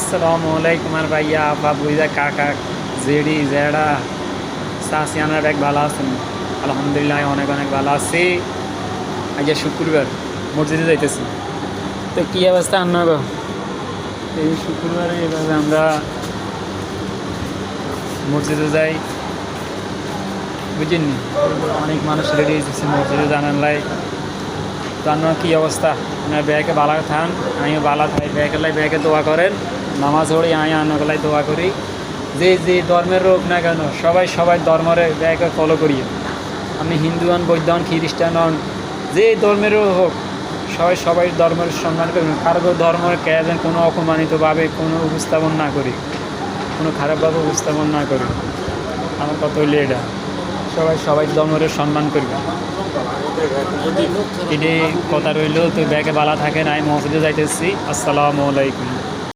আসসালামু আলাইকুম আর ভাইয়া আপা বুইজা কাকা জেডি জেডা সাসিয়ানার ব্যাগ ভালো আছেন? আলহামদুলিল্লাহ অনেক অনেক ভালো আছি। আজ শুক্রবার মসজিদে যাইতেছি। তো কী অবস্থা আন্না গো? এই শুক্রবারে এভাবে আমরা মসজিদে যাই, বুঝিনি অনেক মানুষ রেডি হয়েছে মসজিদে জানান লাই। জানার কী অবস্থা? আপনার ব্যাগে বালা থান, আমিও বালা থাই। ব্যাগের ব্যাগে দোয়া করেন, নামাজ পড়ি, আমি আনগলাই দোয়া করি। যে যে ধর্মের হোক না কেন সবাই ধর্মের ব্যাগে ফলো করি। আপনি হিন্দু হন, বৌদ্ধ হন, খ্রিস্টান হন, যে ধর্মেরও হোক সবাই ধর্মের সম্মান করবেন। কারো ধর্মের যেন কোনো অপমানিতভাবে কোনো উপস্থাপন না করি, কোনো খারাপভাবে উপস্থাপন না করি। আমার কথা হইলে এটা, সবাই ধর্মের সম্মান করবে, এটি কথা রইল। তো ব্যাগে বালা থাকেন, আমি মসজিদে যাইতেছি। আসসালামু আলাইকুম।